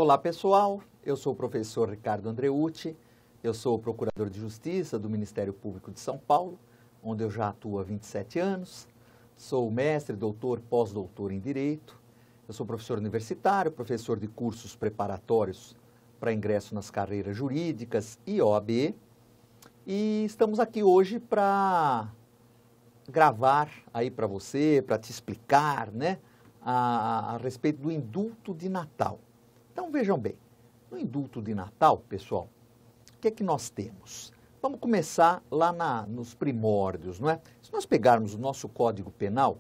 Olá pessoal, eu sou o professor Ricardo Andreucci, eu sou procurador de Justiça do Ministério Público de São Paulo, onde eu já atuo há 27 anos, sou mestre, doutor, pós-doutor em Direito, eu sou professor universitário, professor de cursos preparatórios para ingresso nas carreiras jurídicas e OAB, e estamos aqui hoje para gravar aí para você, para te explicar, né, a respeito do indulto de Natal. Então vejam bem, no indulto de Natal, pessoal, o que é que nós temos? Vamos começar lá nos primórdios, não é? Se nós pegarmos o nosso Código Penal,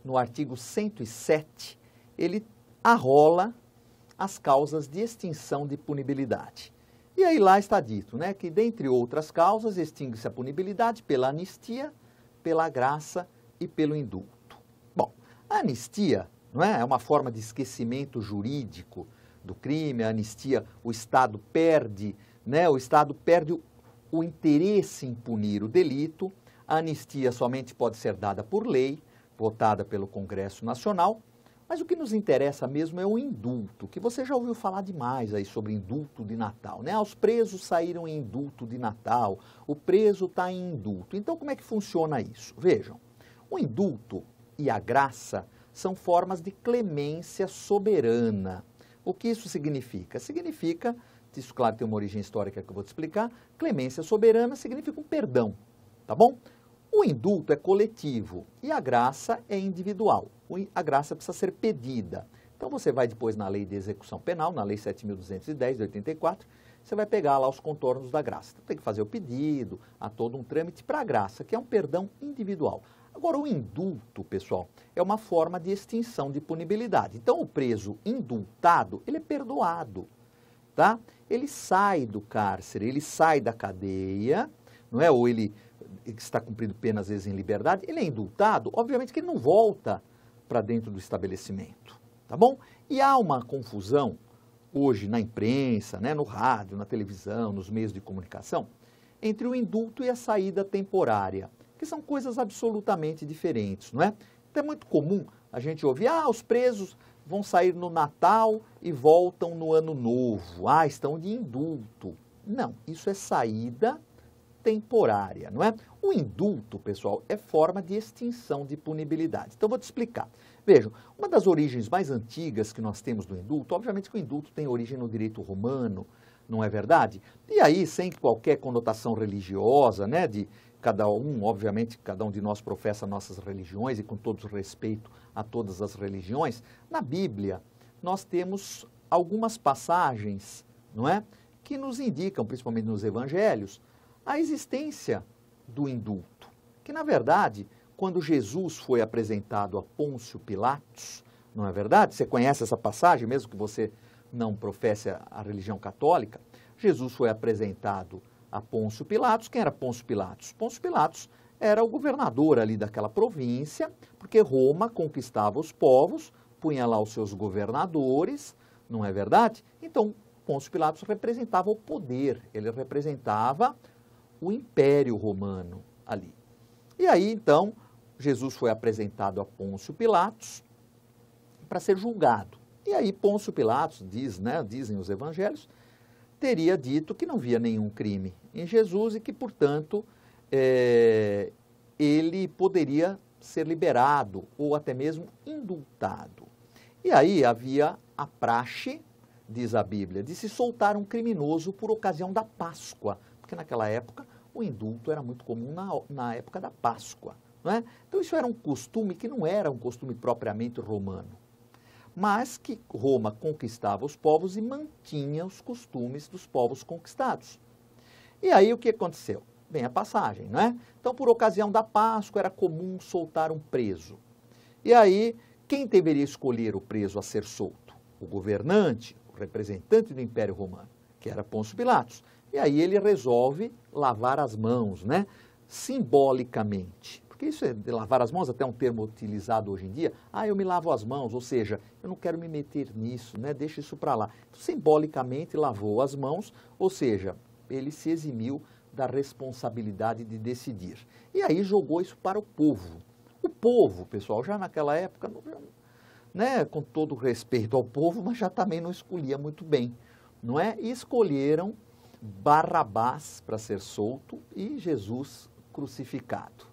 no artigo 107, ele arrola as causas de extinção de punibilidade. E aí lá está dito, né, que dentre outras causas extingue-se a punibilidade pela anistia, pela graça e pelo indulto. Bom, a anistia, não é uma forma de esquecimento jurídico do crime, a anistia, o Estado perde, né, o interesse em punir o delito, a anistia somente pode ser dada por lei, votada pelo Congresso Nacional, mas o que nos interessa mesmo é o indulto, que você já ouviu falar demais aí sobre indulto de Natal, né? Os presos saíram em indulto de Natal, o preso está em indulto. Então, como é que funciona isso? Vejam, o indulto e a graça são formas de clemência soberana. O que isso significa? Significa, isso claro tem uma origem histórica que eu vou te explicar, clemência soberana significa um perdão, tá bom? O indulto é coletivo e a graça é individual. A graça precisa ser pedida. Então você vai depois na Lei de Execução Penal, na Lei 7.210 de 84, você vai pegar lá os contornos da graça. Então, tem que fazer o pedido, há todo um trâmite para a graça, que é um perdão individual. Agora, o indulto, pessoal, é uma forma de extinção de punibilidade. Então, o preso indultado, ele é perdoado, tá? Ele sai do cárcere, ele sai da cadeia, não é? Ou ele está cumprindo pena, às vezes, em liberdade, ele é indultado, obviamente que ele não volta para dentro do estabelecimento, tá bom? E há uma confusão hoje na imprensa, né, no rádio, na televisão, nos meios de comunicação, entre o indulto e a saída temporária, que são coisas absolutamente diferentes, não é? Então é muito comum a gente ouvir, os presos vão sair no Natal e voltam no Ano Novo, estão de indulto. Não, isso é saída temporária, não é? O indulto, pessoal, é forma de extinção de punibilidade. Então, vou te explicar. Vejam, uma das origens mais antigas que nós temos do indulto, obviamente que o indulto tem origem no direito romano, não é verdade? E aí, sem qualquer conotação religiosa, né, de cada um, obviamente, cada um de nós professa nossas religiões e com todo respeito a todas as religiões, na Bíblia nós temos algumas passagens, não é, que nos indicam, principalmente nos evangelhos, a existência do indulto, que na verdade, quando Jesus foi apresentado a Pôncio Pilatos, não é verdade? Você conhece essa passagem, mesmo que você não professe a religião católica, Jesus foi apresentado a Pôncio Pilatos. Quem era Pôncio Pilatos? Pôncio Pilatos era o governador ali daquela província, porque Roma conquistava os povos, punha lá os seus governadores, não é verdade? Então, Pôncio Pilatos representava o poder, ele representava o Império Romano ali. E aí, então, Jesus foi apresentado a Pôncio Pilatos para ser julgado. E aí, Pôncio Pilatos, dizem os evangelhos, teria dito que não via nenhum crime em Jesus e que, portanto, ele poderia ser liberado ou até mesmo indultado. E aí havia a praxe, diz a Bíblia, de se soltar um criminoso por ocasião da Páscoa, porque naquela época o indulto era muito comum na época da Páscoa, não é? Então isso era um costume que não era um costume propriamente romano, mas que Roma conquistava os povos e mantinha os costumes dos povos conquistados. E aí o que aconteceu? Vem a passagem, não é? Então, por ocasião da Páscoa era comum soltar um preso. E aí, quem deveria escolher o preso a ser solto? O governante, o representante do Império Romano, que era Pôncio Pilatos. E aí ele resolve lavar as mãos, né? Simbolicamente. Porque isso de lavar as mãos, até um termo utilizado hoje em dia. Eu me lavo as mãos, ou seja, eu não quero me meter nisso, né? Deixa isso para lá. Então, simbolicamente lavou as mãos, ou seja, ele se eximiu da responsabilidade de decidir. E aí jogou isso para o povo. O povo, pessoal, já naquela época né, com todo respeito ao povo, mas já também não escolhia muito bem, não é? E escolheram Barrabás para ser solto e Jesus crucificado,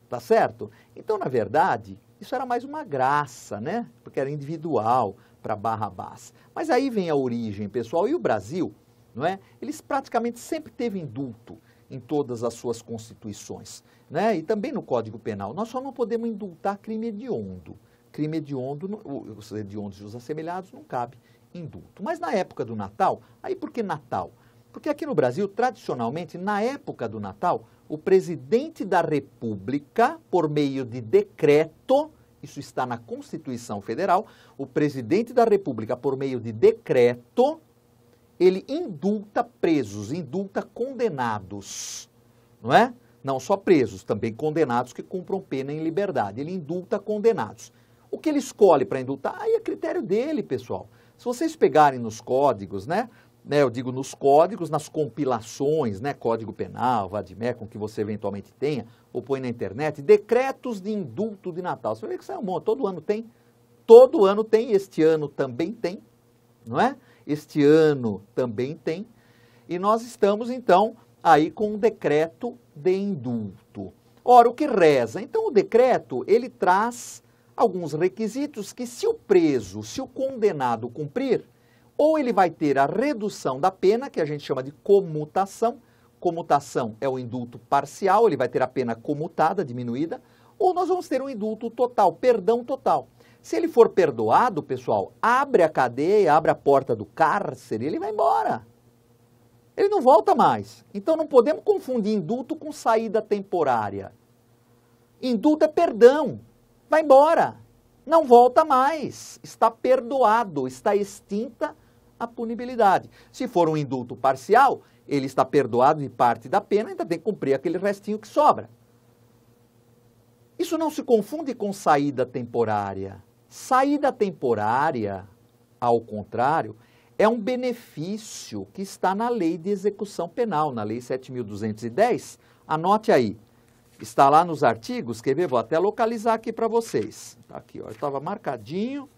tá certo? Então, na verdade, isso era mais uma graça, né? Porque era individual para Barrabás. Mas aí vem a origem, pessoal, e o Brasil, não é? Eles praticamente sempre teve indulto em todas as suas constituições, né? E também no Código Penal. Nós só não podemos indultar crime hediondo. Crime hediondo, os hediondos e os assemelhados não cabe indulto. Mas na época do Natal, aí por que Natal? Porque aqui no Brasil, tradicionalmente, na época do Natal, o presidente da República, por meio de decreto, isso está na Constituição Federal, o presidente da República, por meio de decreto, ele indulta presos, indulta condenados, não é? Não só presos, também condenados que cumpram pena em liberdade. Ele indulta condenados. O que ele escolhe para indultar? Aí é critério dele, pessoal. Se vocês pegarem nos códigos, né? Eu digo nos códigos, nas compilações, né? Código Penal, Vadmecum, que você eventualmente tenha, ou põe na internet, decretos de indulto de Natal. Você vai ver que sai um monte, todo ano tem, este ano também tem, não é? Este ano também tem, e nós estamos, então, aí com um decreto de indulto. Ora, o que reza? Então, o decreto, ele traz alguns requisitos que, se o preso, se o condenado cumprir, ou ele vai ter a redução da pena, que a gente chama de comutação. Comutação é o indulto parcial, ele vai ter a pena comutada, diminuída, ou nós vamos ter um indulto total, perdão total. Se ele for perdoado, pessoal, abre a cadeia, abre a porta do cárcere, ele vai embora. Ele não volta mais. Então não podemos confundir indulto com saída temporária. Indulto é perdão. Vai embora. Não volta mais. Está perdoado, está extinta a punibilidade. Se for um indulto parcial, ele está perdoado de parte da pena, ainda tem que cumprir aquele restinho que sobra. Isso não se confunde com saída temporária. Saída temporária, ao contrário, é um benefício que está na Lei de Execução Penal, na Lei 7.210. Anote aí. Está lá nos artigos, quer ver? Vou até localizar aqui para vocês. Tá aqui, ó, estava marcadinho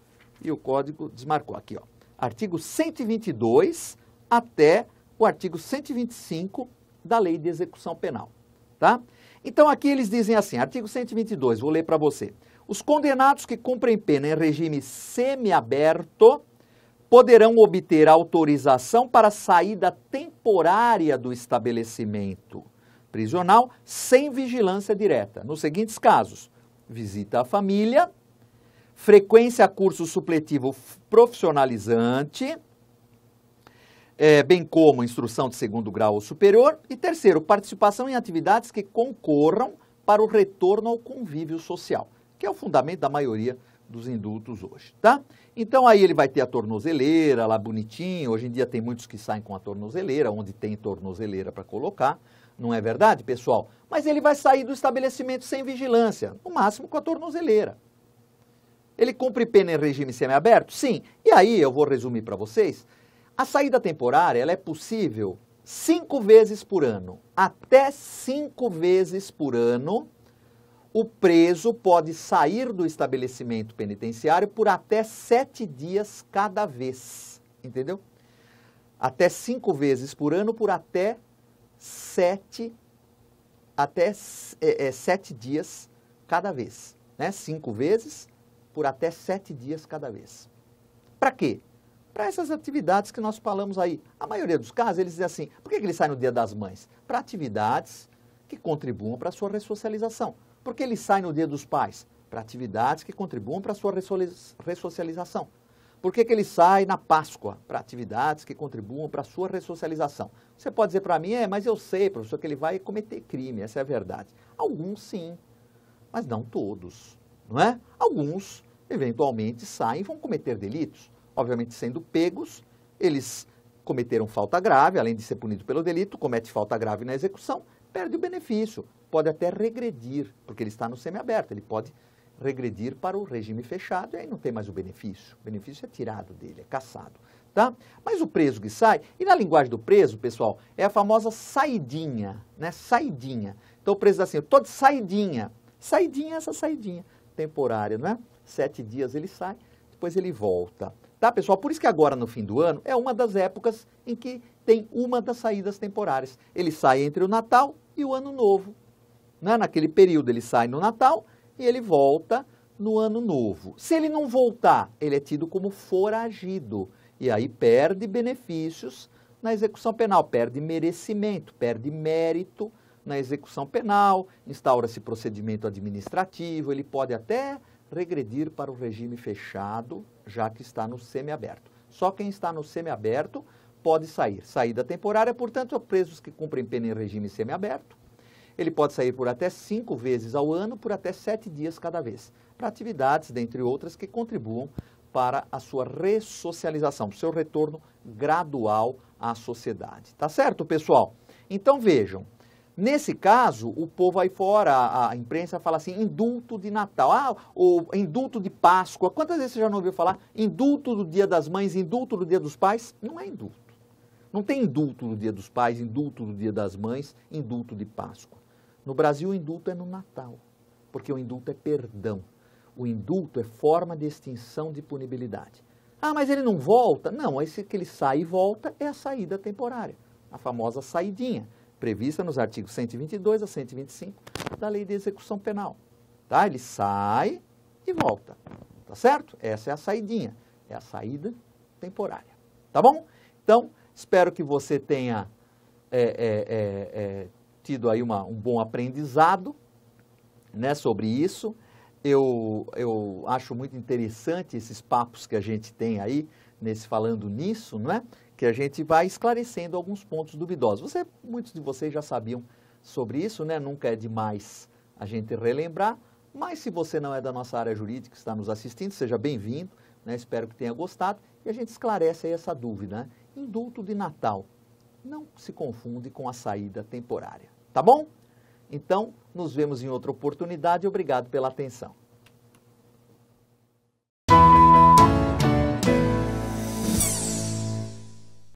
e o código desmarcou. Aqui, ó. Artigo 122 até o artigo 125 da Lei de Execução Penal, tá? Então, aqui eles dizem assim, artigo 122, vou ler para você. Os condenados que cumprem pena em regime semiaberto poderão obter autorização para saída temporária do estabelecimento prisional sem vigilância direta. Nos seguintes casos, visita à família, frequência a curso supletivo profissionalizante, bem como instrução de segundo grau ou superior. E terceiro, participação em atividades que concorram para o retorno ao convívio social, que é o fundamento da maioria dos indultos hoje, tá? Então aí ele vai ter a tornozeleira lá bonitinho, hoje em dia tem muitos que saem com a tornozeleira, onde tem tornozeleira para colocar, não é verdade, pessoal? Mas ele vai sair do estabelecimento sem vigilância, no máximo com a tornozeleira. Ele cumpre pena em regime semiaberto? Sim. E aí eu vou resumir para vocês. A saída temporária ela é possível 5 vezes por ano. Até 5 vezes por ano, o preso pode sair do estabelecimento penitenciário por até 7 dias cada vez. Entendeu? Até 5 vezes por ano por até 7 dias cada vez. Né? 5 vezes por até 7 dias cada vez. Para quê? Para essas atividades que nós falamos aí. A maioria dos casos, eles dizem assim, por que ele sai no Dia das Mães? Para atividades que contribuam para a sua ressocialização. Por que ele sai no Dia dos Pais? Para atividades que contribuam para a sua ressocialização. Por que ele sai na Páscoa? Para atividades que contribuam para a sua ressocialização. Você pode dizer para mim, mas eu sei, professor, que ele vai cometer crime, essa é a verdade. Alguns sim, mas não todos, não é? Alguns, eventualmente, saem e vão cometer delitos. Obviamente, sendo pegos, eles cometeram falta grave, além de ser punido pelo delito, comete falta grave na execução, perde o benefício, pode até regredir, porque ele está no semiaberto, ele pode regredir para o regime fechado e aí não tem mais o benefício é tirado dele, é cassado, tá? Mas o preso que sai, e na linguagem do preso, pessoal, é a famosa saidinha, né? Saidinha. Então o preso diz assim, eu estou de saidinha. Saidinha é essa saidinha temporária, não é? 7 dias ele sai, depois ele volta. Tá, pessoal? Por isso que agora, no fim do ano, é uma das épocas em que tem uma das saídas temporárias. Ele sai entre o Natal e o Ano Novo. Né? Naquele período ele sai no Natal e ele volta no Ano Novo. Se ele não voltar, ele é tido como foragido. E aí perde benefícios na execução penal, perde merecimento, perde mérito na execução penal, instaura-se procedimento administrativo, ele pode até regredir para o regime fechado, já que está no semiaberto. Só quem está no semiaberto pode sair. Saída temporária, portanto, presos que cumprem pena em regime semiaberto. Ele pode sair por até 5 vezes ao ano, por até 7 dias cada vez, para atividades, dentre outras, que contribuam para a sua ressocialização, o seu retorno gradual à sociedade. Tá certo, pessoal? Então, vejam. Nesse caso, o povo aí fora, a imprensa fala assim, indulto de Natal, ou indulto de Páscoa. Quantas vezes você já não ouviu falar indulto do Dia das Mães, indulto do Dia dos Pais? Não é indulto. Não tem indulto do Dia dos Pais, indulto do Dia das Mães, indulto de Páscoa. No Brasil, o indulto é no Natal, porque o indulto é perdão. O indulto é forma de extinção de punibilidade. Ah, mas ele não volta? Não, esse que ele sai e volta é a saída temporária, a famosa saidinha, prevista nos artigos 122 a 125 da Lei de Execução Penal. Tá? Ele sai e volta. Tá certo? Essa é a saidinha, é a saída temporária. Tá bom? Então, espero que você tenha tido aí um bom aprendizado, né, sobre isso. Eu acho muito interessante esses papos que a gente tem aí, falando nisso, não é? Que a gente vai esclarecendo alguns pontos duvidosos. Muitos de vocês já sabiam sobre isso, né? Nunca é demais a gente relembrar, mas se você não é da nossa área jurídica, está nos assistindo, seja bem-vindo, né? Espero que tenha gostado, e a gente esclarece aí essa dúvida, né? Indulto de Natal não se confunde com a saída temporária, tá bom? Então, nos vemos em outra oportunidade. Obrigado pela atenção.